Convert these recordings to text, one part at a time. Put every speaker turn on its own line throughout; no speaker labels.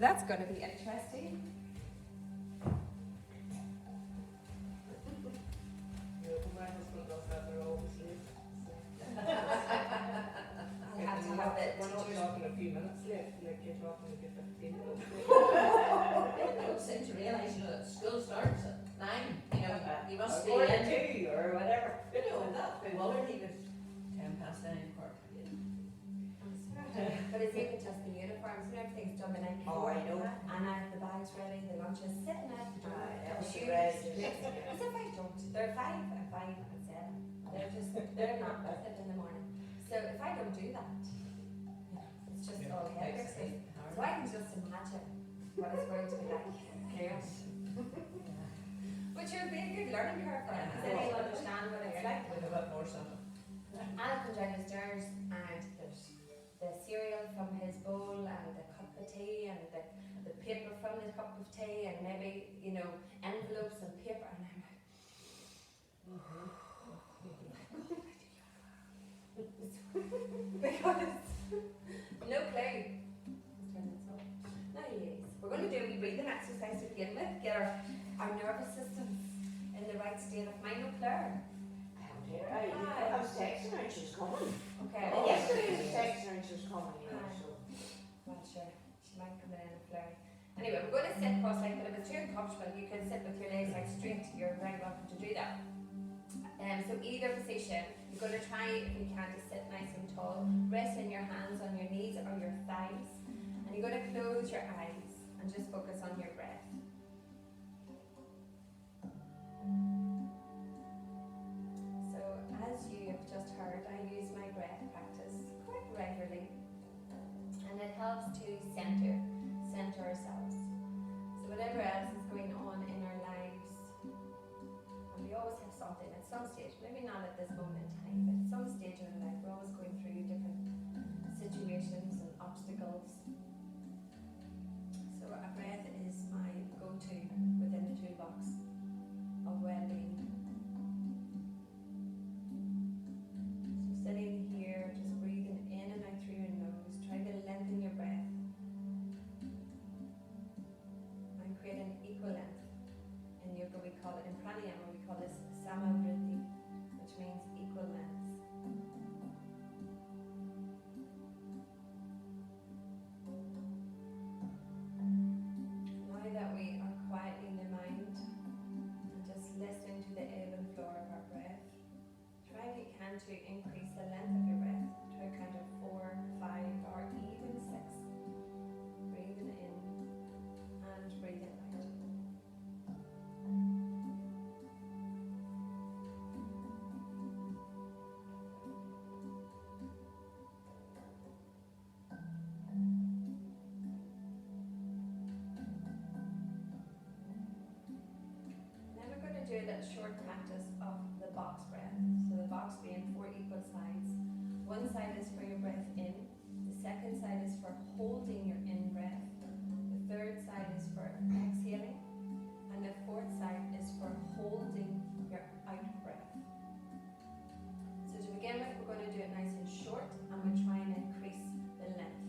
That's going to be interesting.
My husband does that, they're always late.
I'll have to have it.
We're not talking a few minutes late, like you're talking like 15 minutes late.
People don't seem to realise, you know, that school starts at 9, you know, you must be
Or
in.
2 or whatever.
You know, that big Waller, he was 10 past 9 quarter.
But it's even just the uniforms and everything's done the night
Oh,
before.
I know.
And I have the bags ready, the lunch is sitting out the door. the
everything
shoes.
ready.
As if I don't. They're 5 and 5 and 7. They're not with it in the morning. So if I don't do that, it's just all hell. So I can just imagine what it's going to be like. Chaos. But you'll be a good learning curve for it, because then you'll understand what it's like.
With a bit more something.
I'll come down the stairs and there's the cereal from his bowl and the cup of tea and the paper from the cup of tea and maybe, you know, envelopes and paper, and I'm like, because no clue. Now yes, we're going to do a wee breathing exercise to begin with, get our nervous systems in the right state of mind. No Claire.
I was texting her and she was coming.
Okay.
And yesterday I was texting her and she was coming, you know, so.
Not sure. She might come in a flurry. Anyway, we're going to sit cross-legged, but if it's too uncomfortable, you can sit with your legs like straight. You're very welcome to do that. So either position, you're going to try, if you can, to sit nice and tall, resting your hands on your knees or your thighs, and you're going to close your eyes and just focus on your breath. So as you have just heard, I use my breath practice quite regularly, and it helps to center ourselves. So whatever else is going on in our lives, and we always have something at some stage, maybe not at this moment in time, but at some stage in our life, we're always going through different situations and obstacles. So a breath is my go-to within the toolbox of well-being. So sitting here, just breathing in and out through your nose, try to lengthen your breath and create an equal length. In yoga we call it, in pranayama we call this samavritti, which means equal lengths. Now that we are quieting the mind and just listening to the ebb and flow of our breath, try if you can to increase the length of your breath to a count of 4, 5 or even 6. Breathing in and breathing out. Then we're going to do a little short practice of the box breath. So the box being 4 equal sides. One side is for your breath in, the second side is for holding your in breath, the third side is for exhaling, and the fourth side is for holding your out breath. So to begin with, we're going to do it nice and short, and we'll try and increase the length,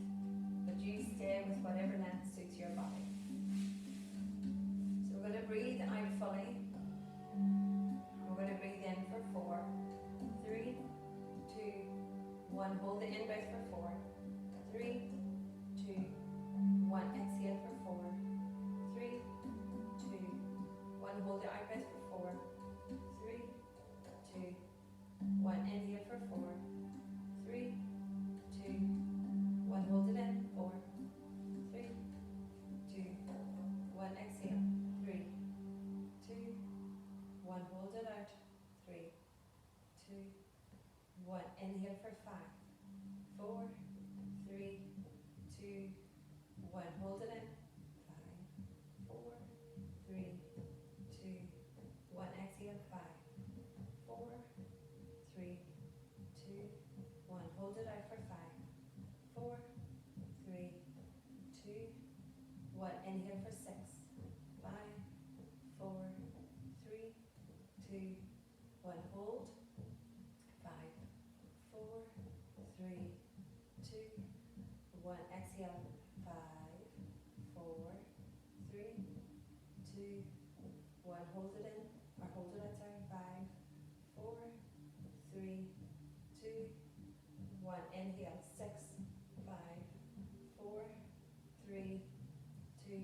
but you stay with whatever length suits your body. So we're going to breathe out fully. We're going to breathe in for 4, 3, 2, 1. Hold the in breath for 4, 3, 2, 1. Exhale for 4, 3, 2, 1. Hold the out breath for 4, 3, 2, 1. Inhale for 4, 3, 2, 1. Hold it in. 4, 3, 2, 1. Exhale. 3, 2, 1. Hold it out. 3, 2, 1. Inhale for 5, 4, 3, 2, 1. Hold it in. 5, 4, 3, 2, 1. Exhale. 5, 4, 3, 2, 1. Hold it out for 5, 4, 3, 2, 1. Inhale for 6, 5, 4, 3, 2, 1. Hold. 5, 4, 3, 2, 1. Exhale. 5, 4, 1, hold it in, or hold it out, sorry, 5, 4, 3, 2, 1, inhale, 6, 5, 4, 3, 2,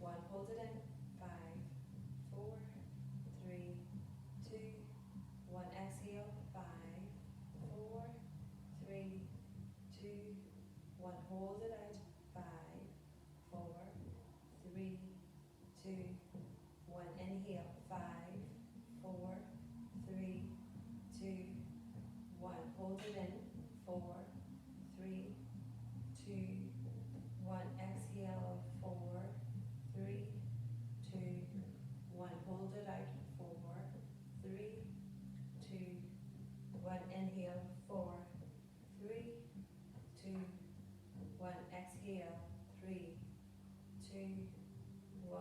1, hold it in, 5, 4, 3, 2, 1, exhale, 5, 4, 3, 2, 1, hold it out, 5, 4, 3, 2, 1, inhale, 5, 4, 3, 2, 1, hold it in, 4, 3, 2, 1, exhale, 4, 3, 2, 1, hold it out, 4, 3, 2, 1, inhale, 4, 3, 2, 1, exhale, 3, 2, 1.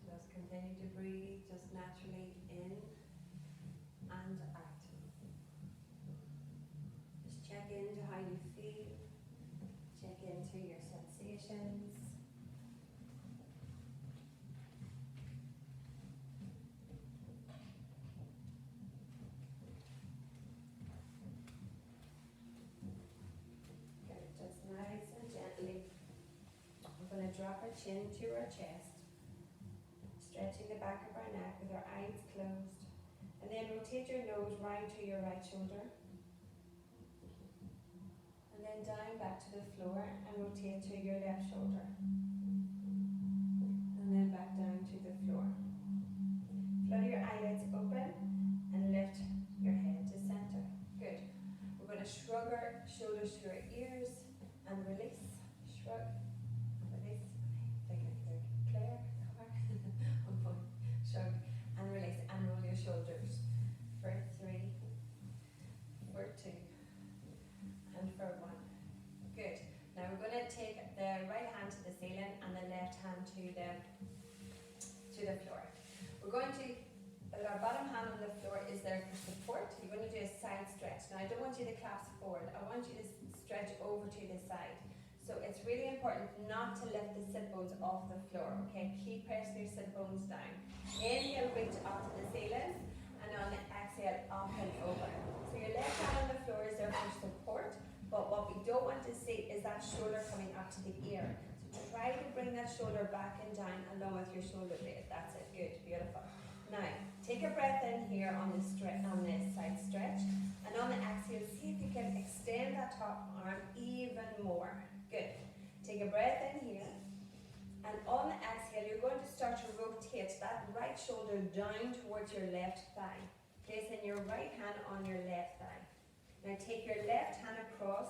Just continue to breathe, just naturally in and out. Just check into how you feel, check into your sensations. Good, just nice and gently. We're going to drop our chin to our chest, stretching the back of our neck with our eyes closed. And then rotate your nose round to your right shoulder. And then down back to the floor and rotate to your left shoulder. And then back down to the floor. Flutter your eyelids open and lift your head to center. Good. We're going to shrug our shoulders to our ears and release. Shrug, release. I think I can clear. On point. Shrug and release and roll your shoulders for 3, for 2, and for 1. Good. Now we're going to take the right hand to the ceiling and the left hand to the floor. We're going to, our bottom hand on the floor is there for support. You're going to do a side stretch. Now I don't want you to collapse forward. I want you to stretch over to the side. So it's really important not to lift the sit bones off the floor, okay? Keep pressing your sit bones down. Inhale, reach up to the ceiling, and on the exhale, up and over. So your left hand on the floor is there for support, but what we don't want to see is that shoulder coming up to the ear. So try to bring that shoulder back and down along with your shoulder blade. That's it, good, beautiful. Now, take a breath in here on this side stretch, and on the exhale, see if you can extend that top arm even more. Good. Take a breath in here, and on the exhale, you're going to start to rotate that right shoulder down towards your left thigh. Placing your right hand on your left thigh. Now take your left hand across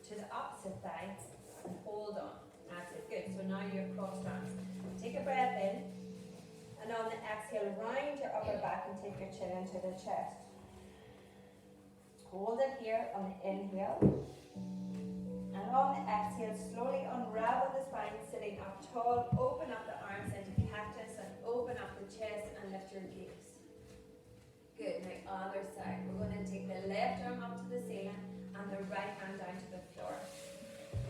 to the opposite thigh and hold on. That's it, good. So now you're crossed arms. Take a breath in, and on the exhale, round your upper back and take your chin into the chest. Hold it here on the inhale. And on the exhale, slowly unravel the spine, sitting up tall. Open up the arms into cactus and open up the chest and lift your gaze. Good. Now other side. We're going to take the left arm up to the ceiling and the right hand down to the floor.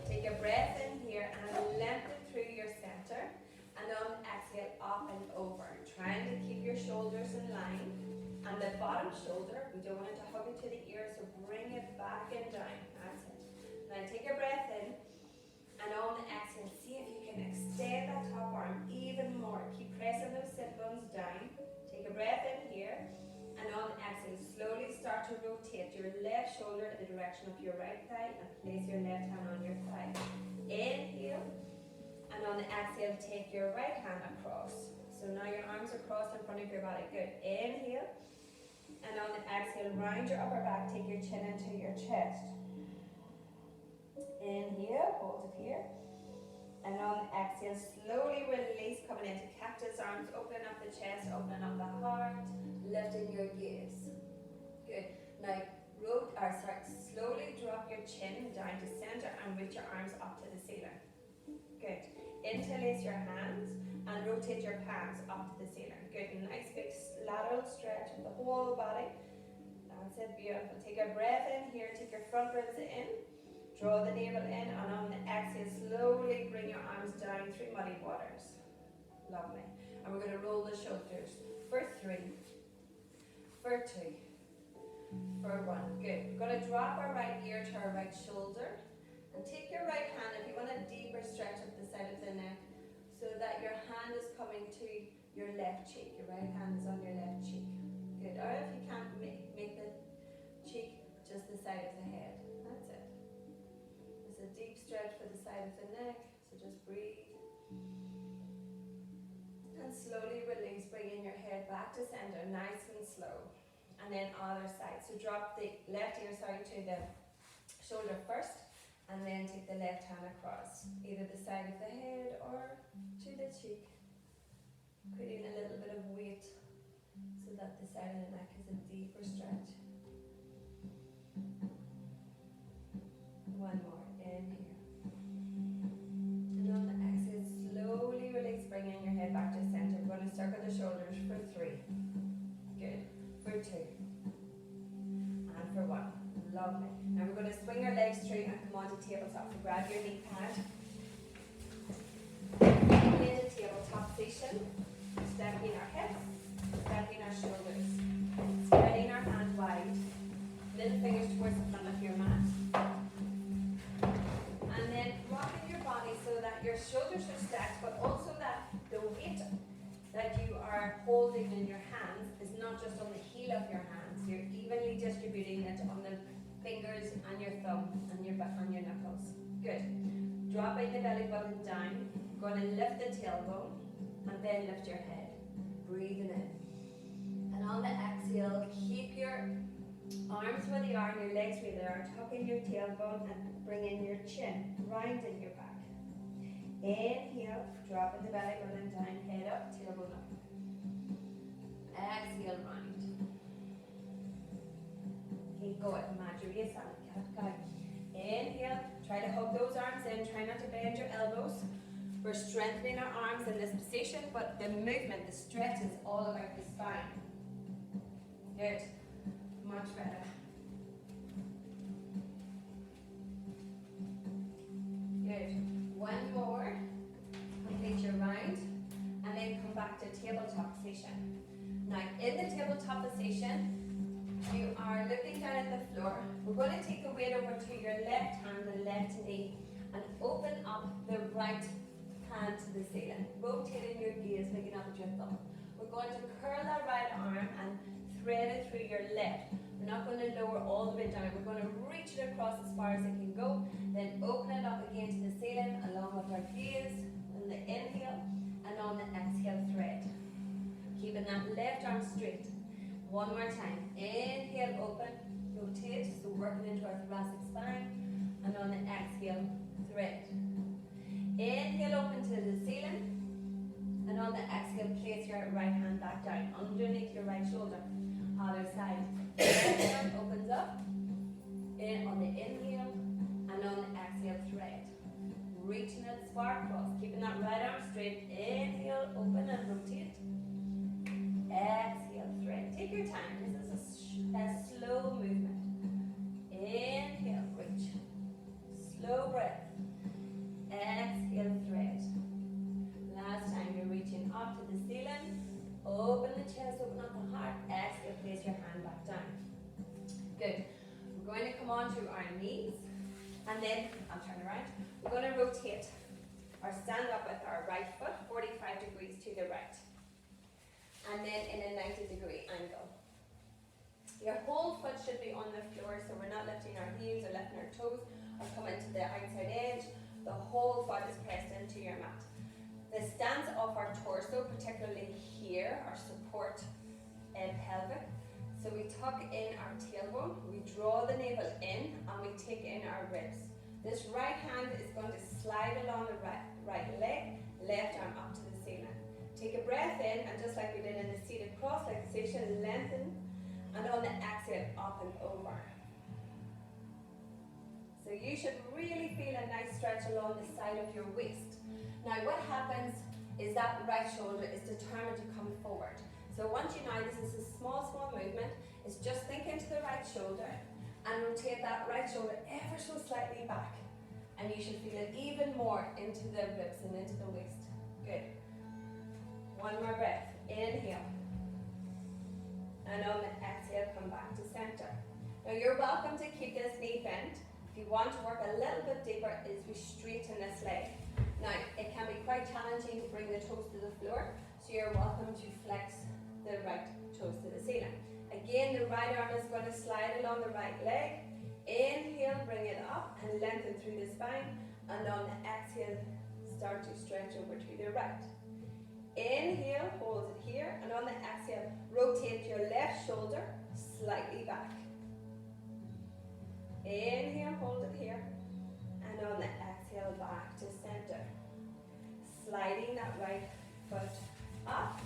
Take a breath in here and lengthen through your center. And on the exhale, up and over. Trying to keep your shoulders in line. And the bottom shoulder, we don't want it to hug it to the ear, so bring it back and down. That's it. Now take a breath in, and on the exhale, see if you can extend that top arm even more. Keep pressing those sit bones down. Take a breath in here, and on the exhale, slowly start to rotate your left shoulder in the direction of your right thigh, and place your left hand on your thigh. Inhale, and on the exhale, take your right hand across. So now your arms are crossed in front of your body. Good. Inhale, and on the exhale, round your upper back, take your chin into your chest. Inhale, hold it here. And on the exhale, slowly release, coming into cactus arms, opening up the chest, opening up the heart, lifting your gaze. Good. Now, slowly drop your chin down to center and reach your arms up to the ceiling. Good. Interlace your hands and rotate your palms up to the ceiling. Good. Nice big lateral stretch of the whole body. That's it, beautiful. Take a breath in here, take your front ribs in. Draw the navel in, and on the exhale, slowly bring your arms down through muddy waters. Lovely. And we're going to roll the shoulders for 3, for 2, for 1. Good. We're going to drop our right ear to our right shoulder. And take your right hand, if you want a deeper stretch up the side of the neck, so that your hand is coming to your left cheek. Your right hand is on your left cheek. Good. Or if you can't make the cheek, just the side of the head. That's it. It's a deep stretch for the side of the neck, so just breathe. And slowly release, bringing your head back to center, nice and slow. And then other side. So drop the left ear, to the shoulder first, and then take the left hand across, either the side of the head or to the cheek, creating a little bit of weight so that the side of the neck is a deeper stretch. One more, inhale. And on the exhale, slowly release, bringing your head back to center. We're going to circle the shoulders for 3. Good. For 2. And for 1. Lovely. Now we're going to swing our legs straight and come onto tabletop. So grab your knee pad. Into tabletop position. Stepping our hips. Stepping our shoulders. Spreading our hands wide. Little fingers towards the front of your mat. And then rocking your body so that your shoulders are stacked, but also that the weight that you are holding in your hands is not just on the heel of your hands. You're evenly distributing it on the fingers and your thumb and your knuckles. Good. Dropping the belly button down. Going to lift the tailbone and then lift your head. Breathing in. And on the exhale, keep your arms where they are and your legs where they are. Tucking your tailbone and bringing your chin rounding your back. Inhale, dropping the belly button down, head up, tailbone up. Exhale, round. Keep going, Madhuri Cat. Inhale, try to hug those arms in, try not to bend your elbows. We're strengthening our arms in this position, but the movement, the stretch is all about the spine. Good, much better. Good. One more, complete your round, and then come back to tabletop position. Now, in the tabletop position, you are looking down at the floor. We're going to take the weight over to your left hand and left knee, and open up the right hand to the ceiling, rotating your gaze, looking up at your thumb. We're going to curl that right arm and thread it through your left. We're not going to lower all the way down. We're going to reach it across as far as it can go, then open it up again to the ceiling along with our gaze on the inhale, and on the exhale thread. Keeping that left arm straight. One more time. Inhale, open, rotate, so working into our thoracic spine, and on the exhale, thread. Inhale, open to the ceiling, and on the exhale, place your right hand back down underneath your right shoulder. Other side. Left arm opens up, in on the inhale, and on the exhale, thread. Reaching it far across, keeping that right arm straight. Inhale, open and rotate. Exhale, thread. Take your time. This is a slow movement. Inhale, reach. Slow breath. Exhale, thread. Last time, you're reaching up to the ceiling. Open the chest, open up the heart. Exhale, place your hand back down. Good. We're going to come on to our knees. And then, I'll turn around. We're going to rotate or stand up with our right foot 45 degrees to the right. And then in a 90-degree angle. Your whole foot should be on the floor, so we're not lifting our heels or lifting our toes or coming to the outside edge. The whole foot is pressed into your mat. The stance of our torso, particularly here, our support and pelvic. So we tuck in our tailbone, we draw the navel in, and we take in our ribs. This right hand is going to slide along the right leg, left arm up to the ceiling. Take a breath in, and just like we did in the seated cross-leg position, lengthen, and on the exhale, up and over. So you should really feel a nice stretch along the side of your waist. Now what happens is that right shoulder is determined to come forward. So once you know this is a small movement, it's just think into the right shoulder and rotate that right shoulder ever so slightly back. And you should feel it even more into the ribs and into the waist. Good. One more breath. Inhale. And on the exhale, come back to center. Now you're welcome to keep this knee bent. If you want to work a little bit deeper, is we straighten this leg. Now, it can be quite challenging to bring the toes to the floor, so you're welcome to flex the right toes to the ceiling. Again, the right arm is going to slide along the right leg. Inhale, bring it up and lengthen through the spine. And on the exhale, start to stretch over to the right. Inhale, hold it here. And on the exhale, rotate your left shoulder slightly back. Inhale, hold it here. And on the exhale, back to center. Sliding that right foot up.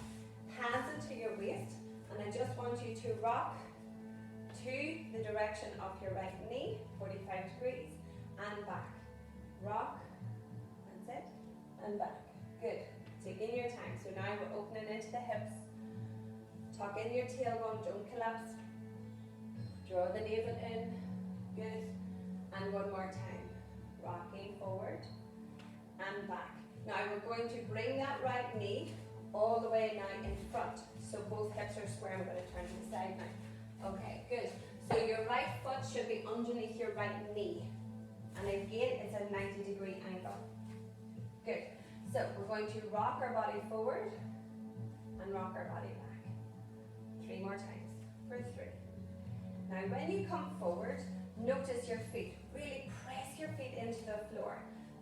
Hands into your waist. And I just want you to rock to the direction of your right knee, 45 degrees, and back. Rock, that's it, and back. Good. Taking your time. So now we're opening into the hips. Tuck in your tailbone, don't collapse. Draw the navel in. Good. And one more time. Rocking forward and back. Now we're going to bring that right knee all the way now in front. So both hips are square. I'm going to turn to the side now. Okay, good. So your right foot should be underneath your right knee. And again, it's a 90-degree angle. Good. So we're going to rock our body forward and rock our body back. 3 more times for 3. Now when you come forward, notice your feet. Really press your feet into the floor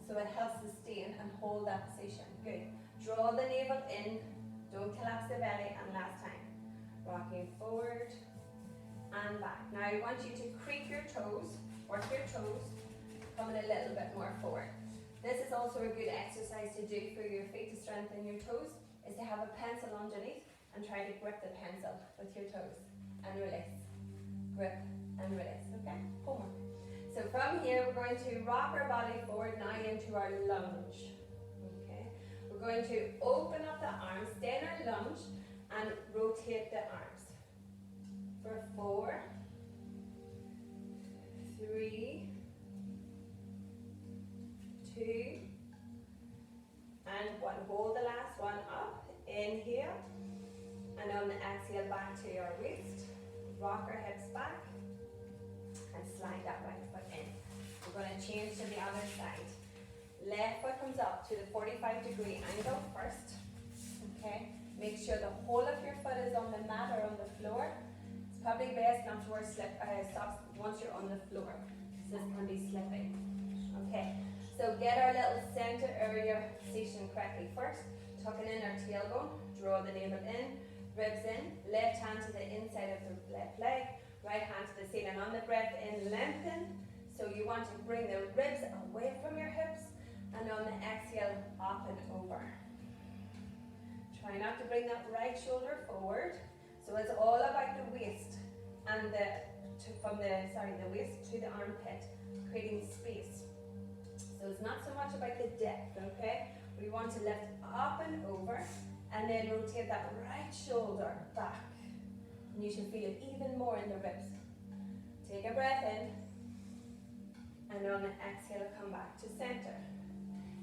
so it helps sustain and hold that position. Good. Draw the navel in. Don't collapse the belly. And last time. Rocking forward and back. Now I want you to creep your toes, work your toes, coming a little bit more forward. This is also a good exercise to do for your feet to strengthen your toes, is to have a pencil underneath and try to grip the pencil with your toes and release. Grip and release, okay? Homework. So from here we're going to rock our body forward now into our lunge. Okay? We're going to open up the arms, stay in our lunge and rotate the arms. For 4, 3, 2, and 1. Hold the last one up. Inhale. And on the exhale, back to your waist. Rock our hips back. And slide that right foot in. We're going to change to the other side. Left foot comes up to the 45-degree angle first. Okay. Make sure the whole of your foot is on the mat or on the floor. Probably best not to wear socks once you're on the floor. This can be slipping. Okay, so get our little center area position correctly first. Tucking in our tailbone, draw the navel in, ribs in, left hand to the inside of the left leg, right hand to the ceiling. On the breath in, lengthen. So you want to bring the ribs away from your hips, and on the exhale, up and over. Try not to bring that right shoulder forward. So it's all about the waist and the waist to the armpit, creating space. So it's not so much about the depth, okay? We want to lift up and over and then rotate that right shoulder back. And you should feel it even more in the ribs. Take a breath in and on the exhale, come back to center.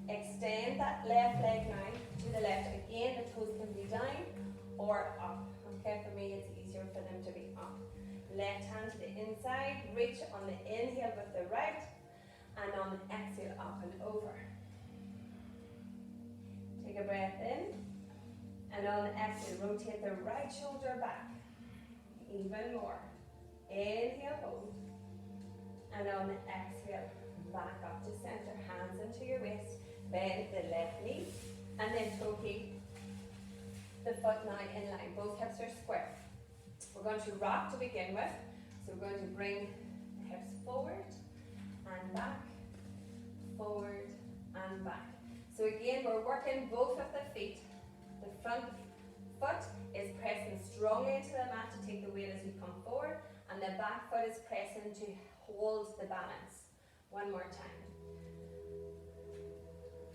Extend that left leg now to the left. Again, the toes can be down or up. Okay, for me it's easier for them to be up. Left hand to the inside, reach on the inhale with the right, and on the exhale up and over. Take a breath in, and on the exhale rotate the right shoulder back, even more. Inhale, hold, and on the exhale back up to center, hands into your waist, bend the left knee, and then toe keep the foot now in line. Both hips are square. We're going to rock to begin with. So we're going to bring the hips forward and back, forward and back. So again, we're working both of the feet. The front foot is pressing strongly into the mat to take the weight as you come forward, and the back foot is pressing to hold the balance. One more time.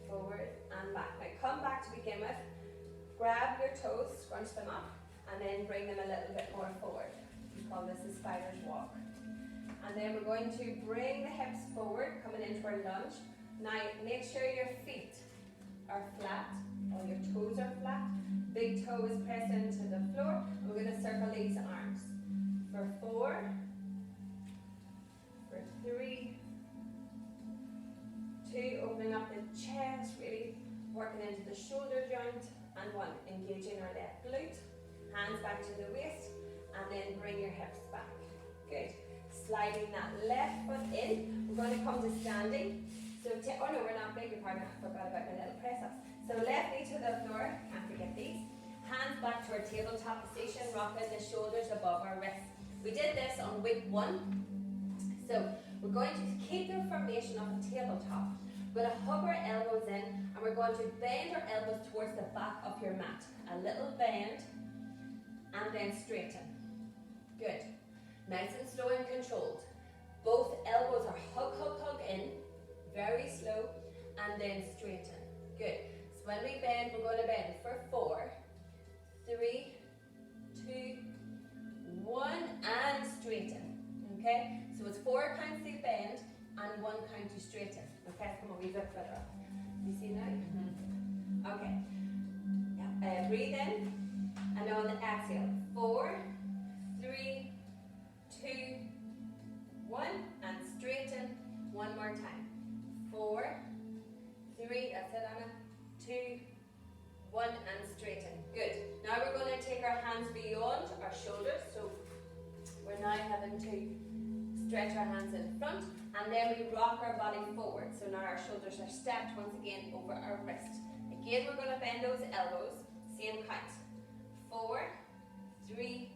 Forward and back. Now come back to begin with. Grab your toes, scrunch them up, and then bring them a little bit more forward. We call this a spider's walk. And then we're going to bring the hips forward, coming into our lunge. Now make sure your feet are flat, or your toes are flat. Big toe is pressed into the floor. We're going to circle these arms. For 4, for 3, 2, opening up the chest, really working into the shoulder joint, and 1, engaging our left glute, hands back to the waist, and then bring your hips back. Good. Sliding that left foot in, we're going to come to standing. So, oh no, we're not, beg your pardon, I forgot about my little press ups. So left knee to the floor, can't forget these. Hands back to our tabletop position, rocking the shoulders above our wrists. We did this on week 1. So we're going to keep the formation of a tabletop. We're going to hug our elbows in, and we're going to bend our elbows towards the back of your mat. A little bend, and then straighten. Good. Nice and slow and controlled. Both elbows are hug, hug, hug in. Very slow, and then straighten. Good. So when we bend, we're going to bend for 4, 3, 2, 1, and straighten. Okay? So it's 4 counts to bend and 1 count to straighten. Okay, come on, we bit further up. You see now? Mm-hmm. Okay. Yeah. Breathe in, and on the exhale, 4, 3, 2, 1, and straighten. 1 more time. 4, 3, that's it, Anna. 2, 1, and straighten. Good. Now we're going to take our hands beyond our shoulders. So we're now having to stretch our hands in front, and then we rock our body forward. So now our shoulders are stepped once again over our wrist. Again, we're going to bend those elbows. Same count. 4, 3,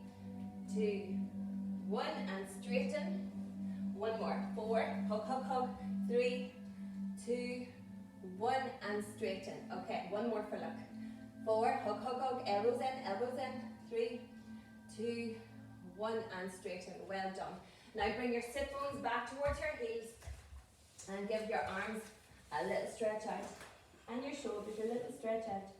2, 1, and straighten. 1 more. 4, hug, hug, hug. 3, 2, 1, and straighten. Okay, 1 more for luck. 4, hug, hug, hug. Elbows in. 3, 2, 1, and straighten. Well done. Now bring your sit bones back towards your heels, and give your arms a little stretch out, and your shoulders a little stretch out.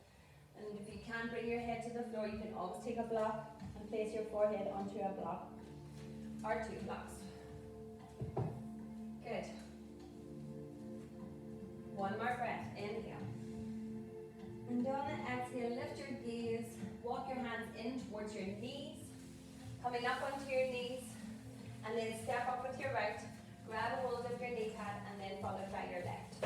And if you can't bring your head to the floor, you can always take a block and place your forehead onto a block, or 2 blocks. Good. 1 more breath. Inhale. And on the exhale, lift your gaze. Walk your hands in towards your knees. Coming up onto your knees. And then step up with your right. Grab a hold of your knee pad, and then followed by your left.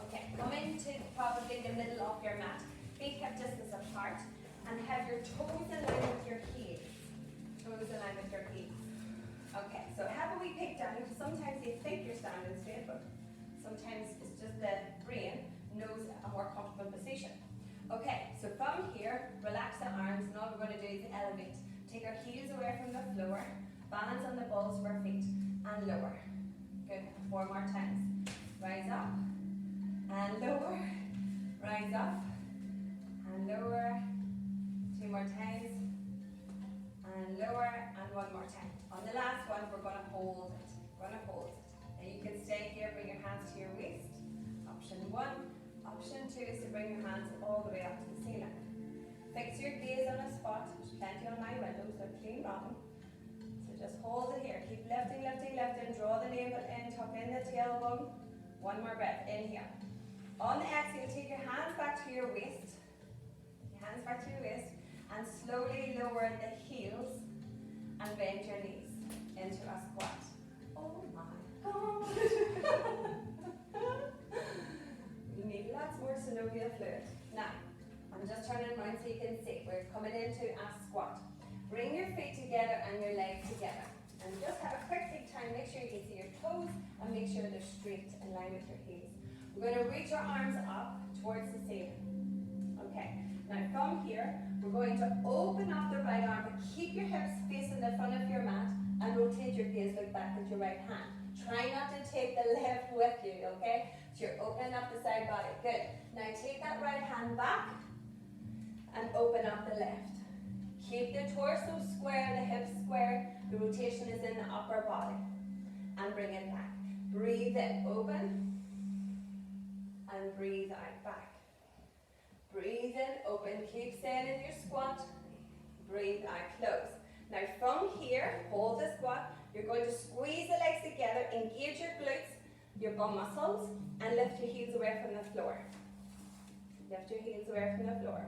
Okay, come into probably the middle of your mat. Feet hip distance apart. And have your toes in line with your heels. Toes in line with your heels. Okay, so have a wee peek down, because sometimes you think you're standing straight, but sometimes it's just the brain knows a more comfortable position. Okay, so from here, relax the arms, and all we're going to do is elevate. Take our heels away from the floor, balance on the balls of our feet, and lower. Good, 4 more times. Rise up, and lower, rise up, and lower. 2 more times, and lower, and 1 more time. On the last one, we're going to hold it. And you can stay here, bring your hands to your waist. Option 1. Option 2 is to bring your hands all the way up to the ceiling. Fix your gaze on a spot. There's plenty on my windows, they're clean rotten. So just hold it here. Keep lifting. Draw the navel in, tuck in the tailbone. 1 more breath. Inhale. On the exhale, take your hands back to your waist. And slowly lower the heels and bend your knees into a squat. Oh my God. You need lots more synovial fluid. Now, I'm just turning around so you can see. We're coming into a squat. Bring your feet together and your legs together. And just have a quick take time. Make sure you can see your toes and make sure they're straight in line with your heels. We're going to reach our arms up towards the ceiling. Okay. Now from here, we're going to open up the right arm, but keep your hips facing the front of your mat and rotate your gaze, look back at your right hand. Try not to take the left with you, okay? So you're opening up the side body. Good. Now take that right hand back and open up the left. Keep the torso square, the hips square. The rotation is in the upper body. And bring it back. Breathe in, open. And breathe out, back. Breathe in, open, keep staying in your squat. Breathe out, close. Now from here, hold the squat. You're going to squeeze the legs together, engage your glutes, your bum muscles, and lift your heels away from the floor. Lift your heels away from the floor.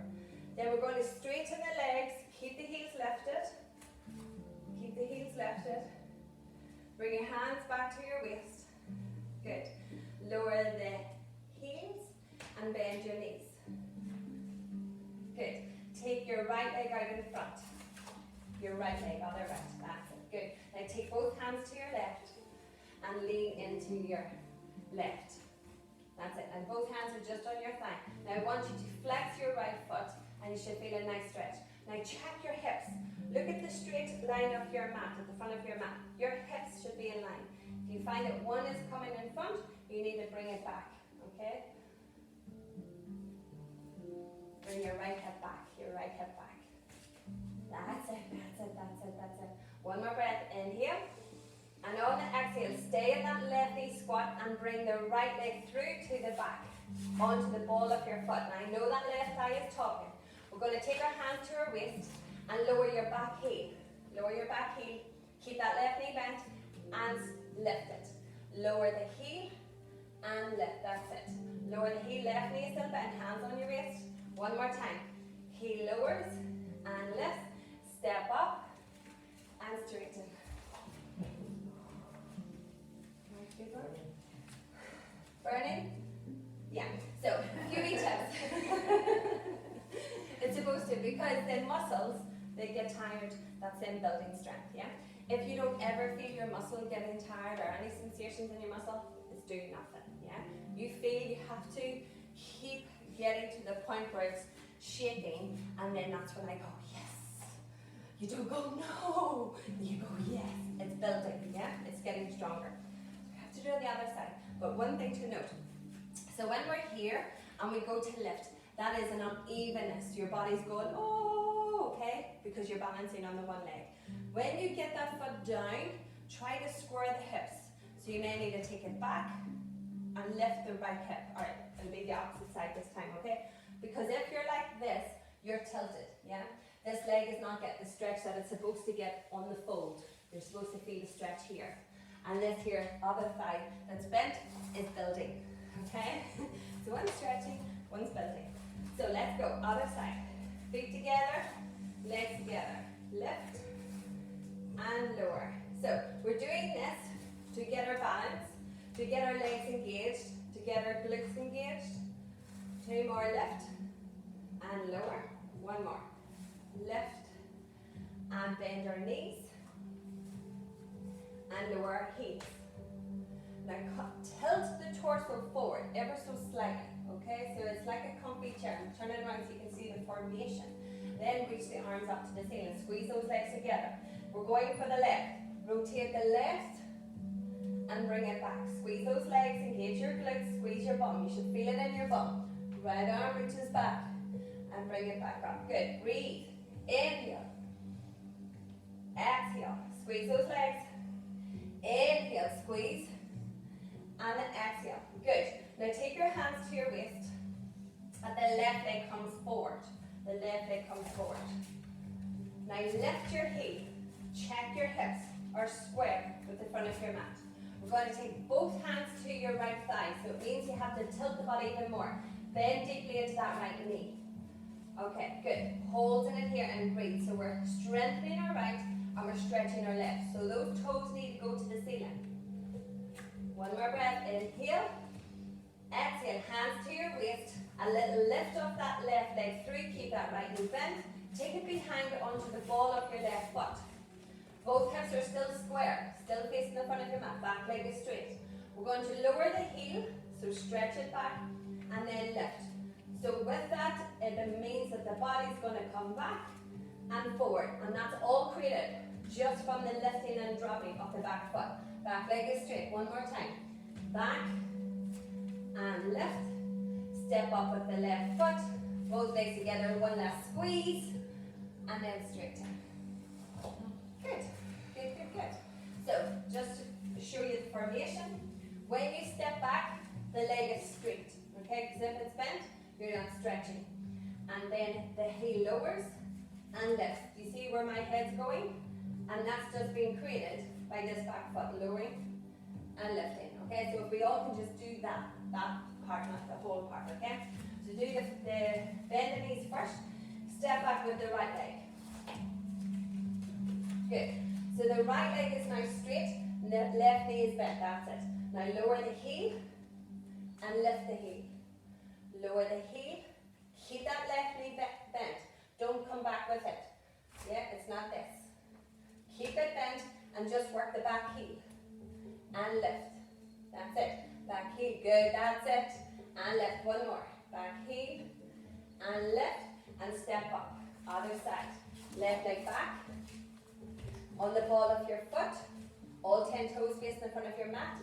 Then we're going to straighten the legs. Keep the heels lifted. Keep the heels lifted. Bring your hands back to your waist. Good. Lower the heels and bend your knees. Good. Take your right leg out in front. Your right leg, other right. That's it. Good. Now take both hands to your left and lean into your left. That's it. And both hands are just on your thigh. Now I want you to flex your right foot and you should feel a nice stretch. Now check your hips. Look at the straight line of your mat, at the front of your mat. Your hips should be in line. If you find that one is coming in front, you need to bring it back. Okay? Bring your right hip back, your right hip back. That's it, that's it, that's it, that's it. One more breath, inhale. And on the exhale, stay in that left knee squat and bring the right leg through to the back, onto the ball of your foot. Now I know that left thigh is talking. We're going to take our hands to our waist and lower your back heel. Lower your back heel. Keep that left knee bent and lift it. Lower the heel and lift. That's it. Lower the heel, left knee is still bent, hands on your waist. One more time. Heel lowers and lifts. Step up and straighten. Burning? Yeah. So, a few tips. It's supposed to, because the muscles, they get tired. That's in building strength, yeah? If you don't ever feel your muscle getting tired or any sensations in your muscle, it's doing nothing, yeah? You feel you have to keep getting to the point where it's shaking, and then that's when I go, yes. You don't go, no. You go, yes. It's building, yeah? It's getting stronger. So we have to do it on the other side. But one thing to note, so when we're here and we go to lift, that is an unevenness. Your body's going, oh, okay, because you're balancing on the one leg. When you get that foot down, try to square the hips. So you may need to take it back and lift the right hip. All right, it'll be the opposite side this time, okay? Because if you're like this, you're tilted, yeah? This leg is not getting the stretch that it's supposed to get on the fold. You're supposed to feel the stretch here. And this here, other thigh that's bent, is building, okay? So one's stretching, one's building. So let's go, other side. Feet together, legs together. Lift and lower. So we're doing this to get our balance, to get our legs engaged, to get our glutes engaged. 2 more, lift and lower. 1 more. Lift and bend our knees and lower our heels. Now tilt the torso forward ever so slightly, okay? So it's like a comfy chair. Turn it around so you can see the formation. Then reach the arms up to the ceiling. Squeeze those legs together. We're going for the left. Rotate the left and bring it back. Squeeze those legs, engage your glutes, squeeze your bum. You should feel it in your bum. Right arm reaches back and bring it back up. Good. Breathe. Inhale. Exhale. Squeeze those legs. Inhale, squeeze. And then exhale. Good. Now take your hands to your waist. And the left leg comes forward. The left leg comes forward. Now lift your heel. Check your hips are square with the front of your mat. We're going to take both hands to your right thigh. So it means you have to tilt the body even more. Bend deeply into that right knee. Okay, good. Holding it here and breathe. So we're strengthening our right and we're stretching our left. So those toes need to go to the ceiling. 1 more breath. Inhale. Exhale. Hands to your waist. A little lift off that left leg through. Keep that right knee bent. Take it behind onto the ball of your left foot. Both hips are still square. Still facing the front of your mat. Back leg is straight. We're going to lower the heel. So stretch it back and then lift. So with that, it means that the body's going to come back and forward. And that's all created just from the lifting and dropping of the back foot. Back leg is straight. 1 more time. Back and lift. Step up with the left foot. Both legs together. 1 last squeeze. And then straighten. Good. Good, good, good. So just to show you the formation. When you step back, the leg is straight. Okay, because if it's bent, you're not stretching. And then the heel lowers and lifts. Do you see where my head's going? And that's just being created by this back foot lowering and lifting. Okay, so if we all can just do that that part, not the whole part, okay? So do the bend the knees first. Step back with the right leg. Good. So the right leg is now straight, left knee is bent, that's it. Now lower the heel and lift the heel. Lower the heel, keep that left knee bent. Don't come back with it. Yeah, it's not this. Keep it bent and just work the back heel. And lift. That's it. Back heel, good, that's it. And lift, one more. Back heel and lift and step up. Other side. Left leg back. On the ball of your foot. All 10 toes facing in front of your mat.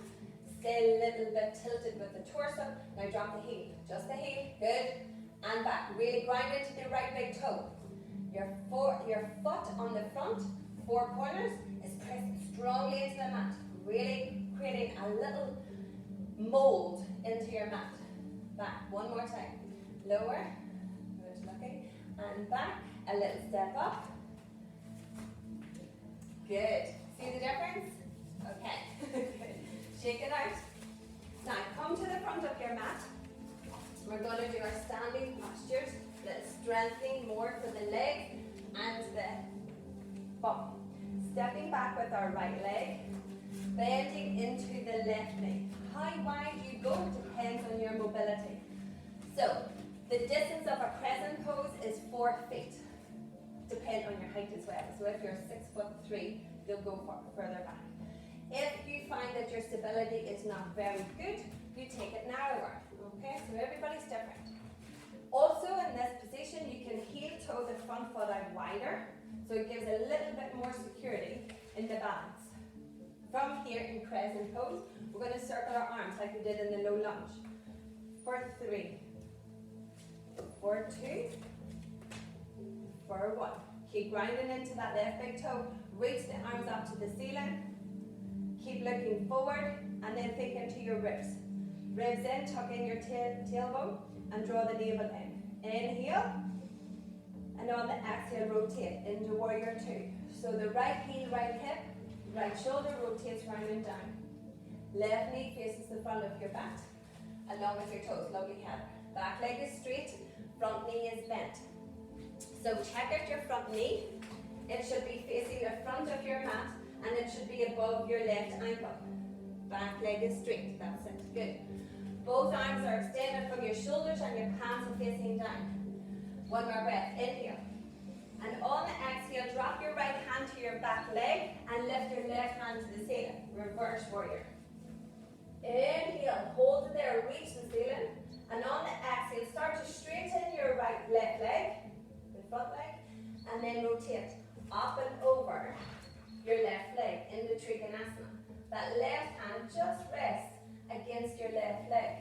Stay a little bit tilted with the torso. Now drop the heel. Just the heel. Good. And back. Really grind into the right big toe. Your foot on the front, 4 corners, is pressing strongly into the mat. Really creating a little mold into your mat. Back. One more time. Lower. Good. Looking. And back. A little step up. Good. See the difference? Okay. Good. Shake it out. Now come to the front of your mat. We're going to do our standing postures. That's strengthening more for the leg and the bum. Stepping back with our right leg. Bending into the left knee. How wide you go depends on your mobility. So the distance of a crescent pose is 4 feet. Depend on your height as well. So if you're 6'3", you'll go further back. If you find that your stability is not very good, you take it narrower. Okay, so everybody's different. Also in this position, you can heel toe the front foot out wider, so it gives a little bit more security in the balance. From here in crescent pose, we're going to circle our arms like we did in the low lunge. For 3, for 2, for 1. Keep grinding into that left big toe. Reach the arms up to the ceiling. Keep looking forward and then think into your ribs. Ribs in, tuck in your tailbone and draw the navel in. Inhale. And on the exhale, rotate into warrior 2. So the right heel, right hip, right shoulder rotates round and down. Left knee faces the front of your back, along with your toes. Lovely head. Back leg is straight, front knee is bent. So check out your front knee. It should be facing the front of your mat and it should be above your left ankle. Back leg is straight. That's it. Good. Both arms are extended from your shoulders and your hands are facing down. One more breath. Inhale. And on the exhale, drop your right hand to your back leg and lift your left hand to the ceiling. Reverse warrior. Inhale. Hold it there. Reach the ceiling. And on the exhale, start to straighten your left leg, the front leg, and then rotate up and over your left leg into Trikonasana. That left hand just rests against your left leg.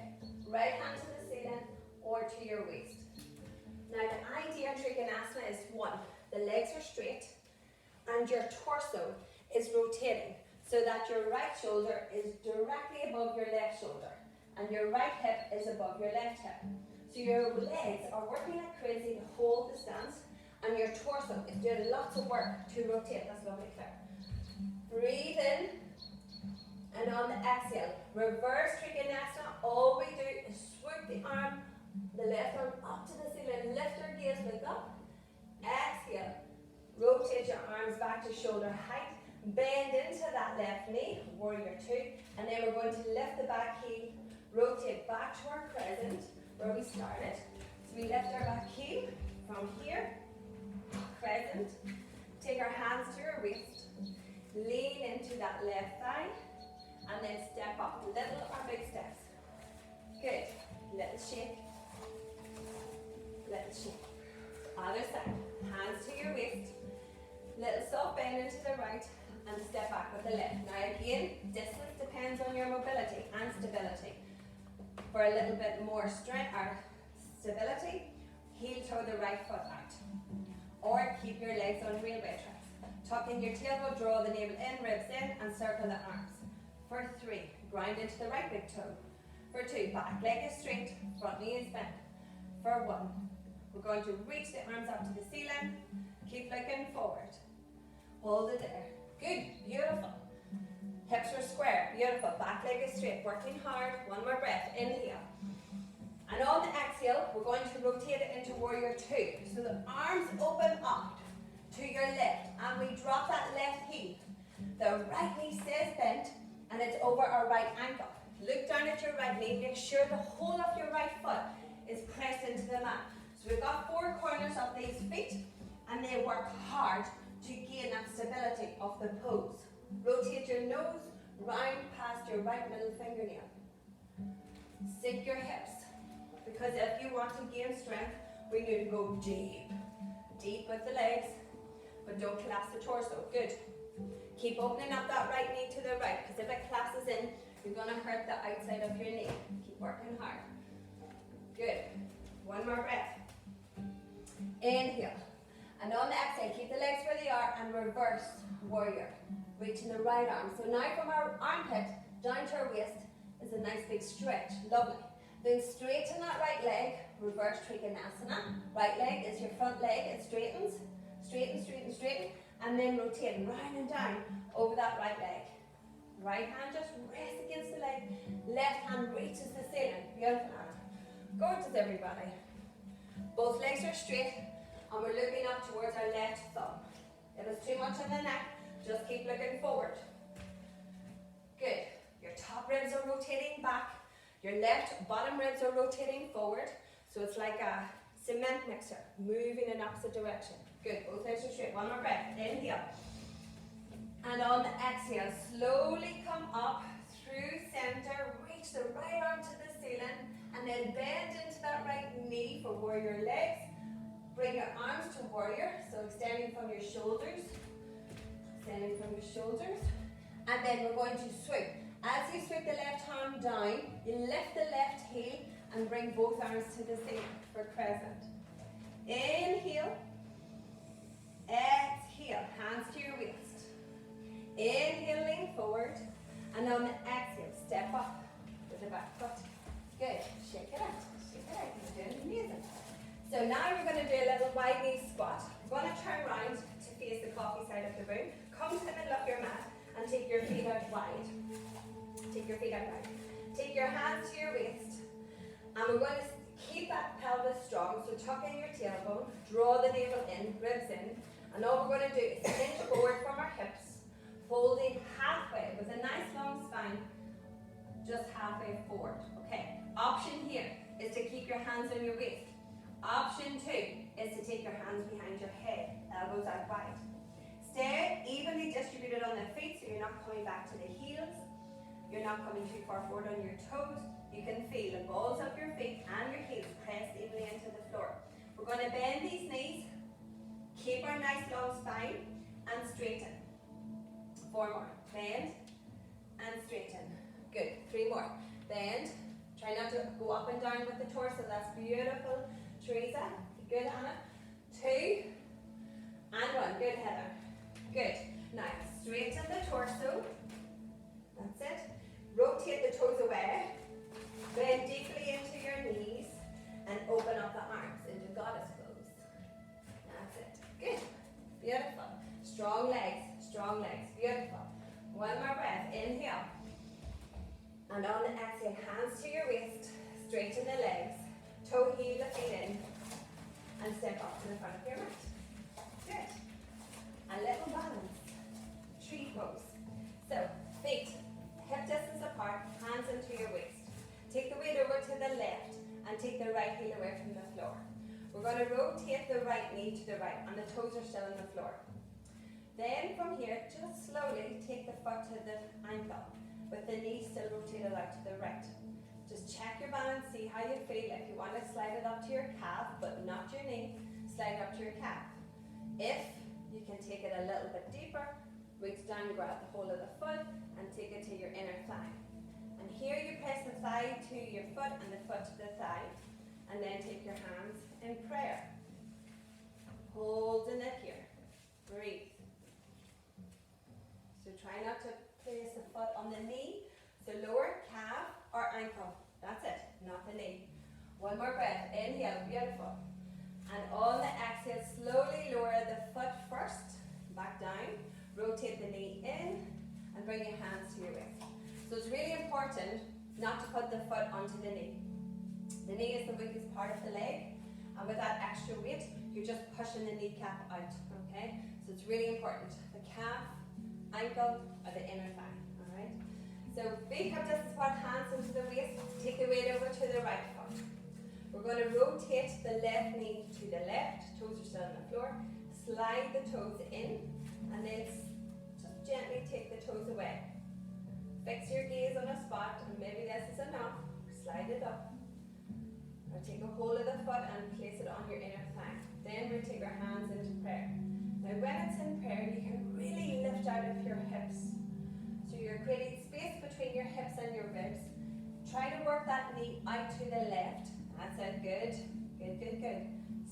Right hand to the ceiling or to your waist. Now the idea in Trikonasana is 1, the legs are straight and your torso is rotating so that your right shoulder is directly above your left shoulder and your right hip is above your left hip. So your legs are working like crazy to hold the stance and your torso is doing lots of work to rotate. That's lovely, Claire. Breathe in and on the exhale, reverse Trikonasana. All we do is swoop the arm, the left arm up to the ceiling, lift our gaze, look up. Exhale, rotate your arms back to shoulder height, bend into that left knee, warrior 2, and then we're going to lift the back heel, rotate back to our crescent where we started. So we lift our back heel from here, crescent, take our hands to our waist, lean into that left thigh, and then step up, little or big steps. Good, little shake, little shake. Other side, hands to your waist, little soft bend into the right, and step back with the left. Now again, distance depends on your mobility and stability. For a little bit more strength or stability, heel toe the right foot out. Or keep your legs on railway tracks. Tuck in your tailbone, draw the navel in, ribs in, and circle the arms. For 3, grind into the right big toe. For 2, back leg is straight, front knee is bent. For 1, we're going to reach the arms up to the ceiling. Keep looking forward. Hold it there. Good, beautiful. Hips are square, beautiful. Back leg is straight, working hard. One more breath, inhale. And on the exhale, we're going to rotate it into warrior two. So the arms open up to your left, and we drop that left heel. The right knee stays bent, and it's over our right ankle. Look down at your right knee, make sure the whole of your right foot is pressed into the mat. So we've got four corners of these feet, and they work hard to gain that stability of the pose. Rotate your nose round past your right middle fingernail. Sink your hips, because if you want to gain strength, we need to go deep. Deep with the legs, but don't collapse the torso. Good. Keep opening up that right knee to the right, because if it collapses in, you're going to hurt the outside of your knee. Keep working hard. Good. One more breath. Inhale. And on the exhale, keep the legs where they are and reverse warrior. Reaching the right arm. So now from our armpit down to our waist is a nice big stretch. Lovely. Then straighten that right leg. Reverse Trikonasana. Right leg is your front leg. It straightens. Straighten, straighten, straighten. And then rotate round and down over that right leg. Right hand just rests against the leg. Left hand reaches the ceiling. Beautiful hand. Gorgeous, everybody. Both legs are straight, and we're looking up towards our left thumb. If it's too much on the neck, just keep looking forward. Good. Your top ribs are rotating back. Your left bottom ribs are rotating forward. So it's like a cement mixer, moving in opposite direction. Good. Both legs are straight. One more breath. Inhale. And on the exhale, slowly come up through center. Reach the right arm to the ceiling. And then bend into that right knee for warrior legs. Bring your arms to warrior. So extending from your shoulders. Extending from your shoulders. And then we're going to swoop. As you swoop the left arm down, you lift the left heel and bring both arms to the ceiling for crescent. Inhale. Exhale. Hands to your waist. Inhale, lean forward. And on the exhale, step up with the back foot. Good. Shake it out. Shake it out. You're doing amazing. So now we're going to do a little wide knee squat. We're going to turn around to face the coffee side of the room. Come to the middle of your mat and take your feet out wide. Take your feet out wide. Take your hands to your waist. And we're going to keep that pelvis strong. So tuck in your tailbone. Draw the navel in, ribs in. And all we're going to do is hinge forward from our hips. Folding halfway with a nice long spine. Just halfway forward. Okay. Option here is to keep your hands on your waist. Option two is to take your hands behind your head, elbows out wide. Stay evenly distributed on the feet, so you're not coming back to the heels. You're not coming too far forward on your toes. You can feel the balls of your feet and your heels pressed evenly into the floor. We're going to bend these knees, keep our nice long spine, and straighten. 4 more. Bend and straighten. Good. 3 more. Bend. Try not to go up and down with the torso. That's beautiful. Teresa. Good, Anna. 2 and 1. Good, Heather. Good. Now, straighten the torso. That's it. Rotate the toes away. Bend deeply into your knees and open up the arms into goddess pose. That's it. Good. Beautiful. Strong legs. Strong legs. Beautiful. 1 more breath. Inhale. And on the exhale, hands to your waist. Straighten the legs. Toe heel the feet in. And step up to the front of your mat. Good. A little balance. Tree pose. So, feet hip distance apart, hands into your waist. Take the weight over to the left and take the right heel away from the floor. We're going to rotate the right knee to the right and the toes are still on the floor. Then from here, just slowly take the foot to the ankle with the knee still rotated out to the right. Just check your balance, see how you feel. If you want to slide it up to your calf, but not your knee, slide up to your calf. If you can take it a little bit deeper, reach down, grab the whole of the foot, and take it to your inner thigh. And here you press the thigh to your foot and the foot to the thigh, and then take your hands in prayer. Holding it here. Breathe. So try not to place the foot on the knee. So lower calf or ankle. That's it, not the knee. 1 more breath. Inhale, beautiful. And on the exhale, slowly lower the foot first. Back down. Rotate the knee in. and bring your hands to your waist. So it's really important not to put the foot onto the knee. The knee is the weakest part of the leg, and with that extra weight, you're just pushing the kneecap out, okay? So it's really important. The calf, ankle, or the inner thigh, all right? So big hip distance apart, hands into the waist, take the weight over to the right foot. We're going to rotate the left knee to the left, toes are still on the floor, slide the toes in, and then just gently take the toes away. Fix your gaze on a spot, and maybe this is enough, slide it up. Or take a hold of the foot and place it on your inner thigh. Then we take our hands into prayer. Now when it's in prayer, you can really lift out of your hips. So you're creating space between your hips and your ribs. Try to work that knee out to the left. That's it, good, good, good, good.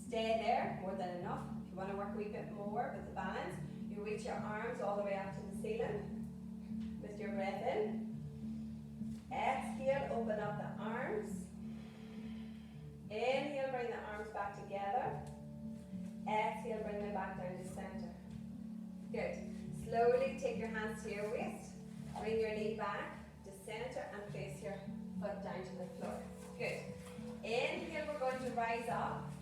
Stay there, more than enough. If you want to work a wee bit more with the balance, you reach your arms all the way up to the ceiling with your breath in. Exhale, open up the arms. Inhale, bring the arms back together. Exhale, bring them back down to center. Good. Slowly take your hands to your waist. Bring your knee back to center and place your foot down to the floor. Good. Inhale, we're going to rise up.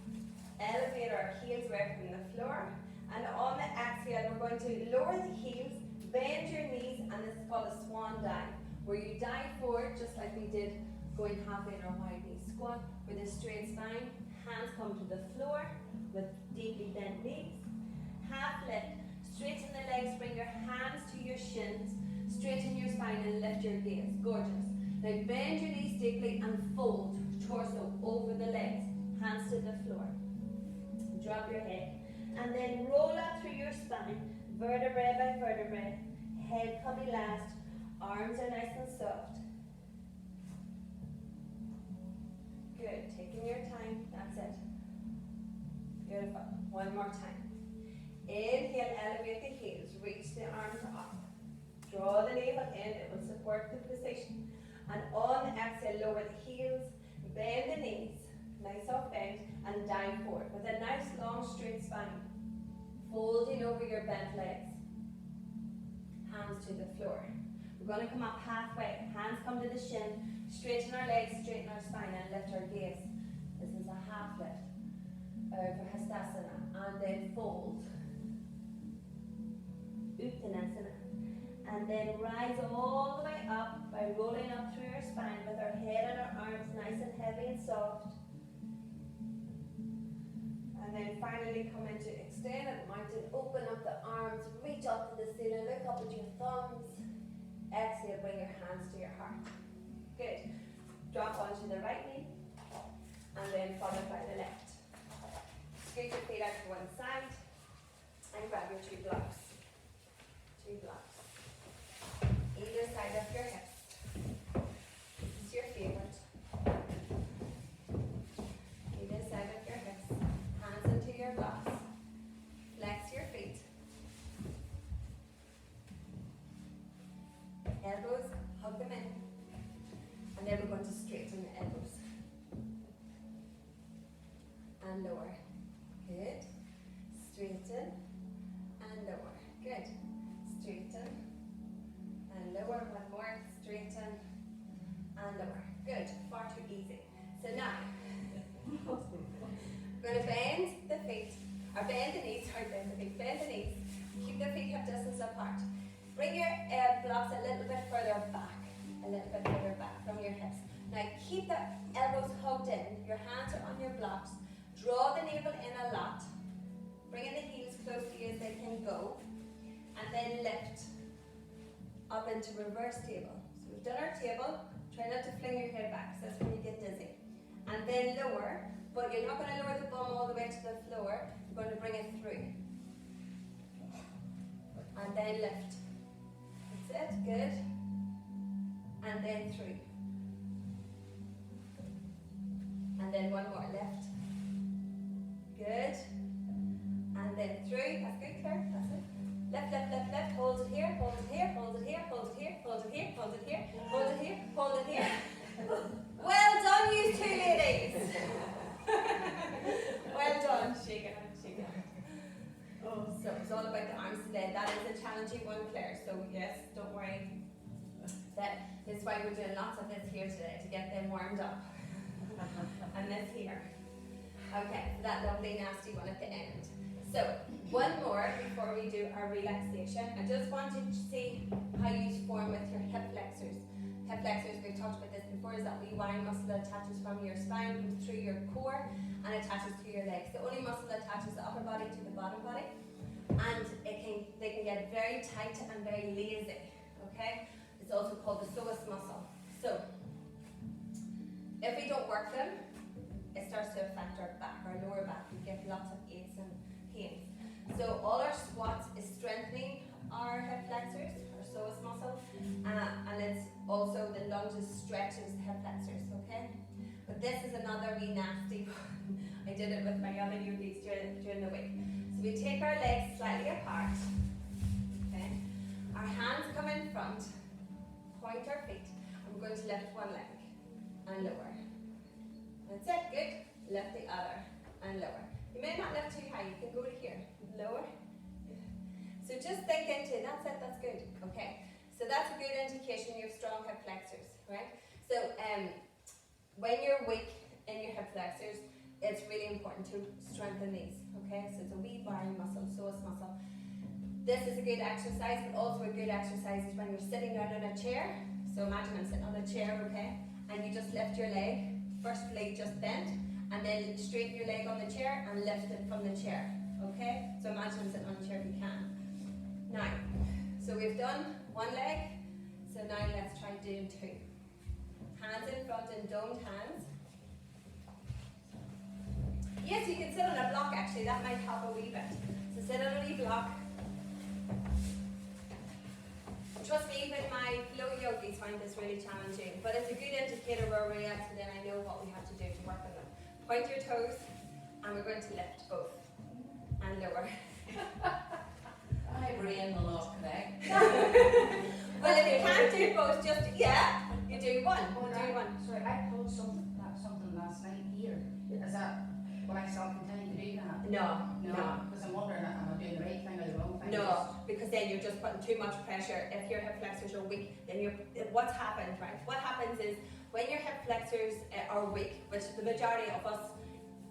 Elevate our heels away from the floor. And on the exhale, we're going to lower the heels, bend your knees, and this is called a swan dive, where you dive forward just like we did going halfway in our wide knee squat with a straight spine. Hands come to the floor with deeply bent knees. Half lift, straighten the legs, bring your hands to your shins, straighten your spine and lift your gaze. Gorgeous. Now bend your knees deeply and fold torso over the legs, hands to the floor. Drop your head and then roll up through your spine, vertebrae by vertebrae, head coming last, arms are nice and soft. Good, taking your time, that's it. Beautiful, one more time. Inhale, elevate the heels, reach the arms up. Draw the navel in, it will support the position. And on the exhale, lower the heels, bend the knees, nice soft bend, and dive forward with a nice long straight spine. Folding over your bent legs. Hands to the floor. We're going to come up halfway. Hands come to the shin. Straighten our legs, straighten our spine, and lift our gaze. This is a half lift for Hastasana. And then fold. Uttanasana. And then rise all the way up by rolling up through our spine with our head and our arms nice and heavy and soft. And then finally come into extended mountain. Open up the arms, reach up to the ceiling, look up at your thumbs. Exhale, bring your hands to your heart. Good. Drop onto the right knee and then followed by the left. Scoot your feet out to one side and grab your two blocks. Two blocks. Either side of your hips. This is your favorite. Either side of your hips. Hands into your blocks. Flex your feet. Elbows, hug them in. And then we're going to straighten the elbows. And lower. Good. Straighten and lower. Good. Straighten and lower. One more. Straighten and lower. Good. Far too easy. So now, we're going to bend the feet, or bend the knees, bend the knees. Keep the feet hip distance apart. Bring your blocks a little bit further back from your hips. Now keep the elbows hugged in, your hands are on your blocks. Draw the navel in a lot. Bring in the heels close to you as they can go. And then lift up into reverse table. So we've done our table. Try not to fling your head back, because that's when you get dizzy. And then lower, but you're not going to lower the bum all the way to the floor. You're going to bring it through. And then lift. That's it, good. And then through. And then one more, lift. Good. And then through, that's good, Claire, that's it. Lift, lift, lift, lift, hold it here, hold it here, hold it here, hold it here, hold it here, hold it here, hold it here, hold it here. Well done, you two ladies. Well done, shake it out, shake it out. So it's all about the arms today. That is a challenging one, Claire. So yes, don't worry. That's why we're doing lots of this here today to get them warmed up. And this here. Okay, so that lovely nasty one at the end. So one more before we do our relaxation. I just wanted to see how you form with your hip flexors. Hip flexors, we've talked about this before, is that wee wire muscle that attaches from your spine, comes through your core and attaches to your legs. The only muscle that attaches the upper body to the bottom body, and they can get very tight and very lazy. Okay, it's also called the psoas muscle. So if we don't work them, it starts to affect our back, our lower back. We get lots of aches and pains. So all our squats is strengthening our hip flexors, our psoas muscle, and it's also the lunges stretches the hip flexors. Okay, but this is another wee nasty one. I did it with my other yogis during the week. So we take our legs slightly apart. Okay, our hands come in front, point our feet, and we're going to lift one leg and lower. That's it, good. Lift the other and lower. You may not lift too high, you can go to here. Lower. So just think into it, that's it, that's good. Okay, so that's a good indication you have strong hip flexors, right? So when you're weak in your hip flexors, it's really important to strengthen these, okay? So it's a wee bar muscle, psoas muscle. This is a good exercise, but also a good exercise is when you're sitting down on a chair. So imagine I'm sitting on a chair, okay? And you just lift your leg. First leg just bent, and then straighten your leg on the chair and lift it from the chair. Okay? So imagine I'm sitting on a chair if you can. Now, so we've done one leg, so now let's try doing two. Hands in front in domed hands. Yes, you can sit on a block actually, that might help a wee bit. So sit on a wee block. Trust me, even my flow yogis find this really challenging, but it's a good indicator where we're at, so then I know what we have to do to work on them. Point your toes, and we're going to lift both, and lower.
My brain will not connect.
Well, if you can't do both, just, you do one.
Oh,
Do one.
sorry, I pulled something last night here. Is that, will I still continue to do that?
No.
Because I'm wondering, am I doing the right thing or the wrong thing?
No, because then you're just putting too much pressure. If your hip flexors are weak, then what's happened, right? What happens is when your hip flexors are weak, which the majority of us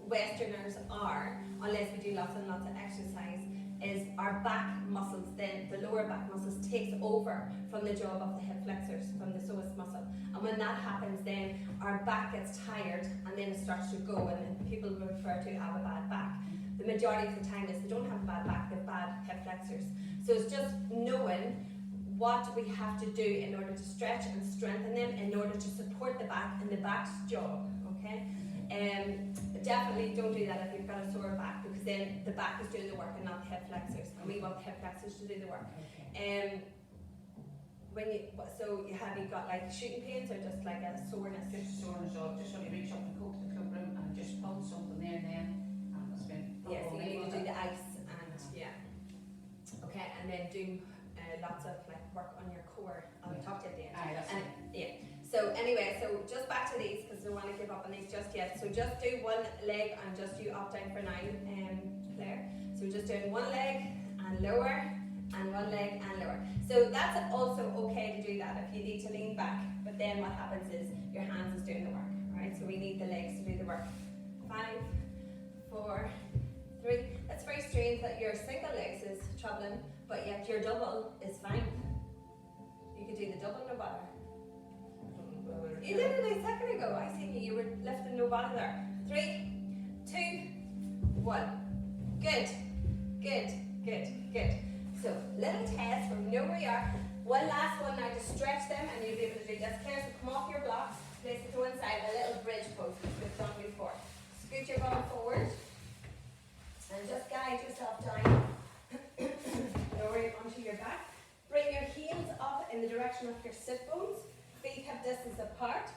Westerners are, unless we do lots and lots of exercise, is our back muscles, then the lower back muscles takes over from the job of the hip flexors, from the psoas muscle. And when that happens, then our back gets tired and then it starts to go, and then people refer to have a bad back. The majority of the time is they don't have a bad back, they have bad hip flexors. So it's just knowing what we have to do in order to stretch and strengthen them in order to support the back and the back's job, okay? Definitely don't do that if you've got a sore back, because then the back is doing the work and not the hip flexors, and we want the hip flexors to do the work. Have you got like shooting pains or just like a soreness?
Just soreness off, just when you reach up and go to the club room and just pull something there and then, and it's been...
Yes, you need to do the ice and okay, and then do lots of like work on your core. I'll talk to you at the end.
Aye, that's it.
So anyway, so just back to these because I don't want to give up on these just yet. So just do one leg and just do up down for now, Claire. So just doing one leg and lower, and one leg and lower. So that's also okay to do that if you need to lean back. But then what happens is your hands is doing the work, right? So we need the legs to do the work. 5, 4, 3. That's very strange that your single legs is troubling, but yet your double is fine. You could do the double no bother. You did it a second ago. I seen you were lifting no bother there. 3, 2, 1. Good. So little test where we know where you are. One last one now to stretch them, and you'll be able to do this. Claire, so come off your blocks, place it to one side, a little bridge pose which we've done before. Scoot your bum forward and just guide yourself down. Lower it onto your back. Bring your heels up in the direction of your sit bones. Feet hip distance apart.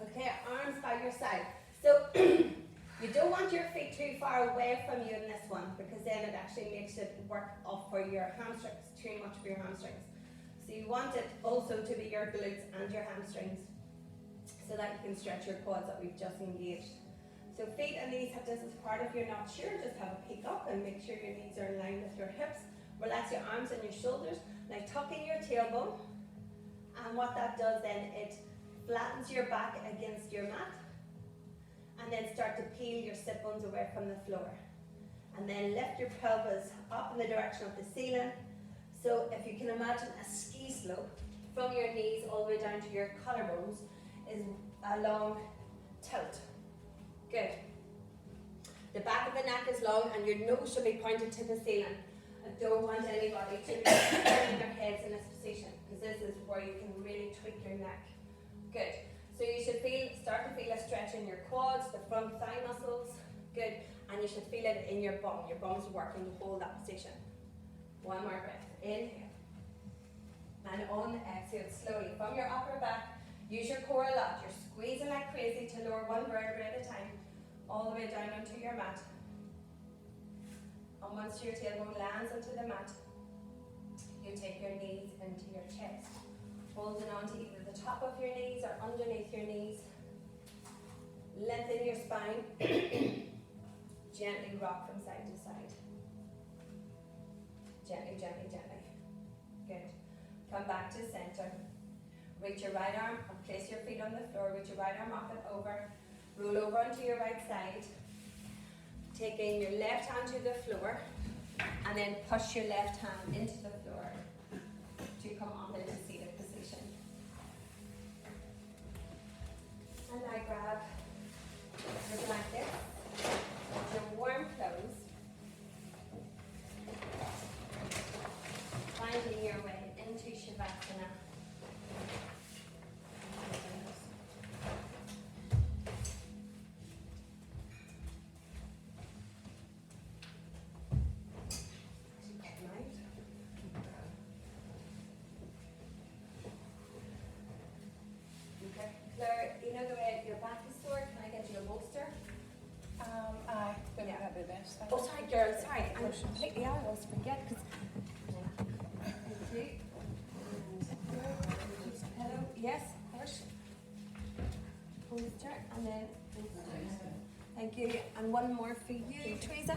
Okay, arms by your side. So you don't want your feet too far away from you in this one, because then it actually makes it work off for your hamstrings, too much for your hamstrings. So you want it also to be your glutes and your hamstrings, so that you can stretch your quads that we've just engaged. So feet and knees have this as part of your not sure, just have a peek up and make sure your knees are in line with your hips. Relax your arms and your shoulders. Now tuck in your tailbone, and what that does then, it flattens your back against your mat, and then start to peel your sit bones away from the floor. And then lift your pelvis up in the direction of the ceiling. So if you can imagine a ski slope from your knees all the way down to your collarbones is a long tilt. Good. The back of the neck is long and your nose should be pointed to the ceiling. I don't want anybody to be turning their heads in this position, because this is where you can really tweak your neck. Good. So you should start to feel a stretch in your quads, the front thigh muscles. Good. And you should feel it in your bum. Your bum is working to hold that position. One more breath. Inhale. And on exhale slowly from your upper back. Use your core a lot. You're squeezing like crazy to lower one vertebra at a time, all the way down onto your mat. And once your tailbone lands onto the mat, you take your knees into your chest, holding on to either the top of your knees or underneath your knees. Lengthen your spine. Gently rock from side to side. Gently, gently, gently. Good. Come back to center. Reach your right arm and place your feet on the floor. Reach your right arm up and over. Roll over onto your right side. Taking your left hand to the floor, and then push your left hand into the floor to come up into seated position. And I grab your blanket, your warm clothes, finding your way into Shavasana. You know the way your back is sore, can I get you a bolster?
Aye, that'd be best.
Oh, sorry, girl, sorry. I'm completely out. I always forget. Hello, yes, push. Bolster, and then bolster. Thank you. And one more for you, Teresa.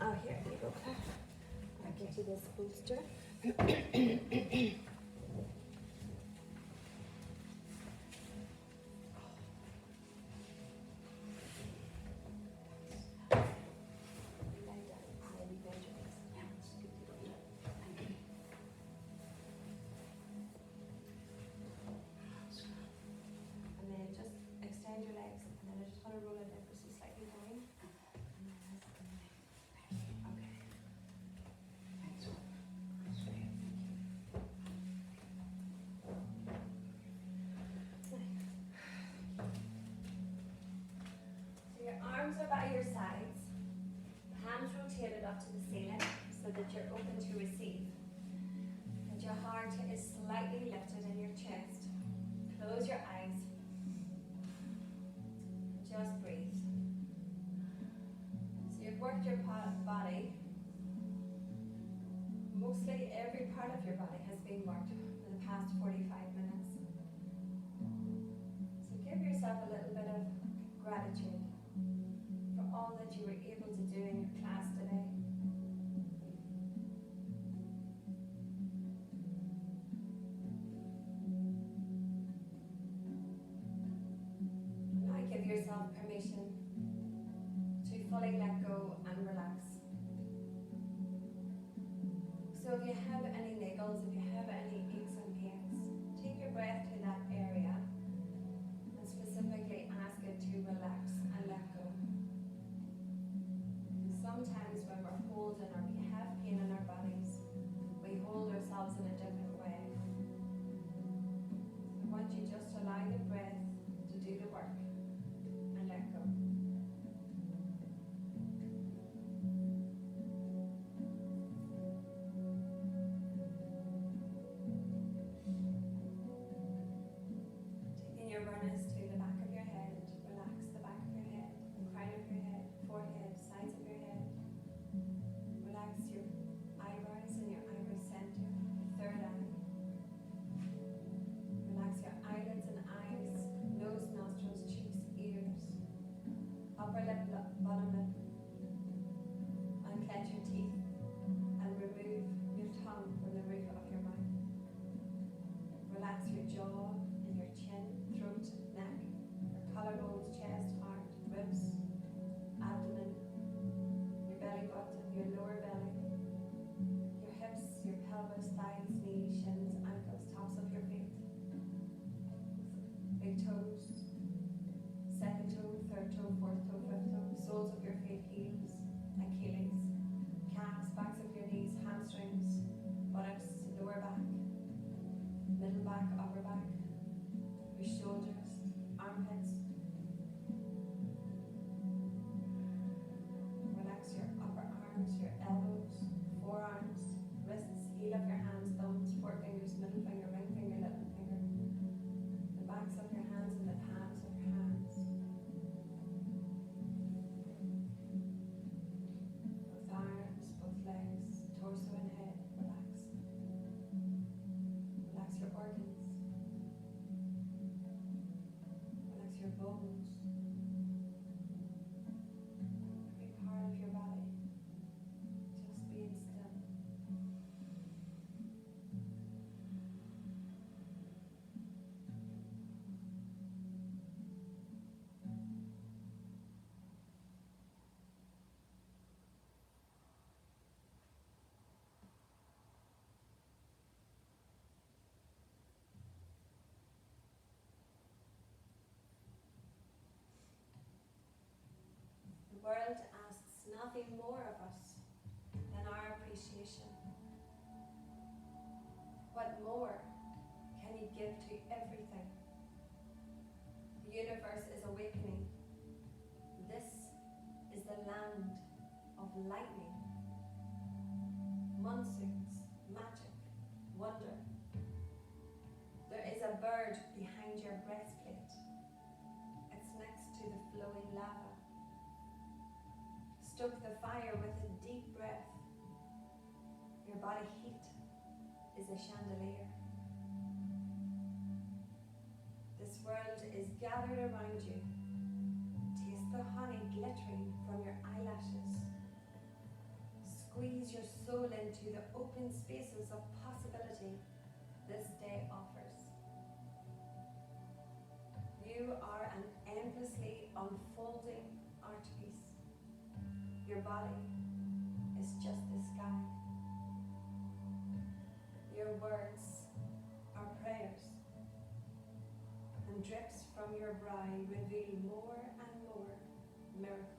Oh, here you go. I'll get you this bolster. By your sides, hands rotated up to the ceiling so that you're open to receive. And your heart is slightly lifted in your chest. Close your eyes. Just breathe. So you've worked your body. Mostly every part of your body has been worked for the past 45 minutes. So give yourself a little bit of gratitude for all that you were able to do in your class today. Now give yourself permission to fully let go and relax. So if you have any niggles, if you have any aches and pains, take your breath to that area and specifically ask it to relax and let go. Sometimes when we're holding or we have pain in our bodies, we hold ourselves in a different way. I want you just to allow the breath to do the work and let go. Taking your awareness to the back of your head, relax the back of your head, the crown of your head, forehead, sides of your head. Relax buttocks, lower back, middle back, upper back, your shoulders, armpits. Relax your upper arms, your elbows, forearms, wrists, heel of your hands, thumbs, forefingers, middle finger, ring finger, little finger. The backs of your hands and the palms of your hands. Both arms, both legs, torso and head, relax. Relax your organs. Relax your bones. Every part of your body. Just being still. The world asks nothing more of us than our appreciation. What more can you give to everything? The universe is awakening. This is the land of lightning, monsoons, magic, wonder. There is a bird behind your breastplate. It's next to the flowing lava. Stoke the fire with a deep breath. Your body heat is a chandelier. This world is gathered around you. Taste the honey glittering from your eyelashes. Squeeze your soul into the open spaces of possibility this day offers. You are an endlessly unfolding art piece. Your body is just the sky. Your words are prayers, and drips from your brow reveal more and more miracles.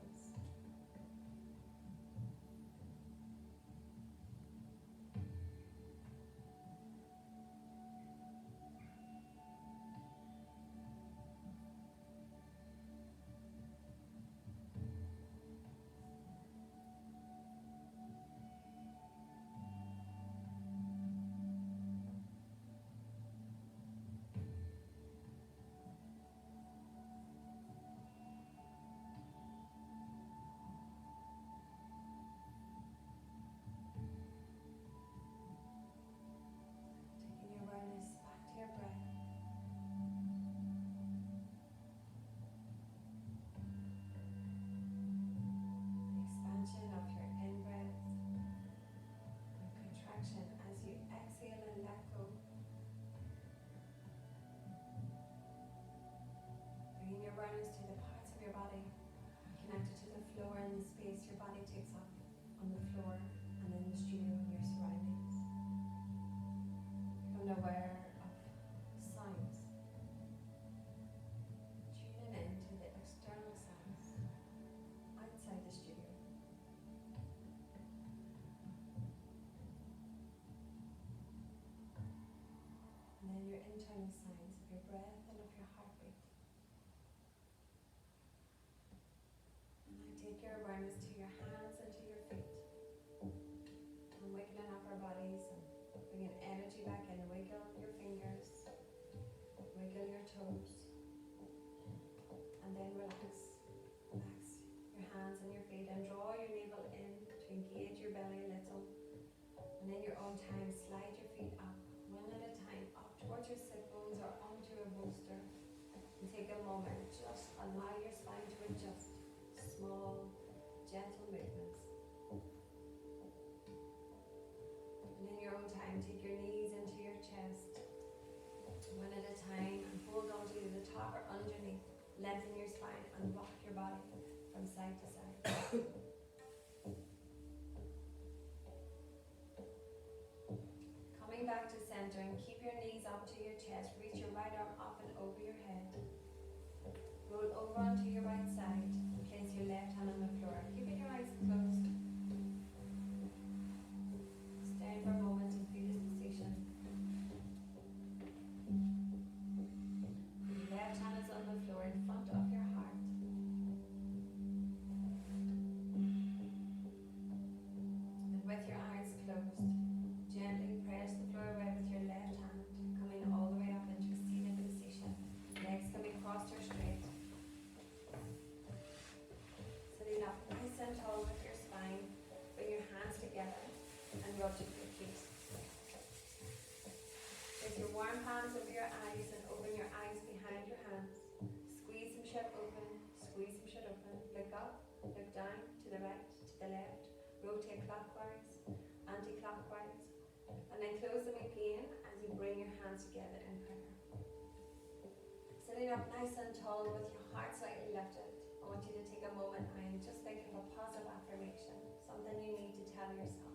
Taking your awareness back to your breath. The expansion of your in-breath and contraction as you exhale and let go. Bringing your awareness to the parts of your body connected to the floor and the space your body takes up on the floor and in the studio and your surroundings. Become aware of sounds. Tuning in to the external sounds outside the studio. And then your internal sounds of your breath and of your heartbeat. And now take your awareness to your hands and to your feet. And wiggling up our bodies and bringing energy back in. Wiggle your fingers, wiggle your toes, and then relax. Relax your hands and your feet and draw your navel in to engage your belly a little. And in your own time, slide your feet up, one at a time, up towards your sit bones or onto a bolster. And take a moment, just allow your spine to adjust. Small, gentle movements. And in your own time, take your knees into your chest, one at a time, and hold on to the top or underneath. Lengthen your spine and rock your body from side to side. Coming back to center and keep your knees up to your chest. Reach your right arm up and over your head. Roll over onto your right side and place your left hand on the floor. Keeping your eyes closed. Stand for a moment and feel the rub to your feet. Place your warm hands over your eyes and open your eyes behind your hands. Squeeze them shut open, squeeze them shut open. Look up, look down, to the right, to the left. Rotate clockwise, anti-clockwise. And then close them again as you bring your hands together in prayer. Sitting up nice and tall with your heart slightly lifted, I want you to take a moment and just think of a positive affirmation, something you need to tell yourself.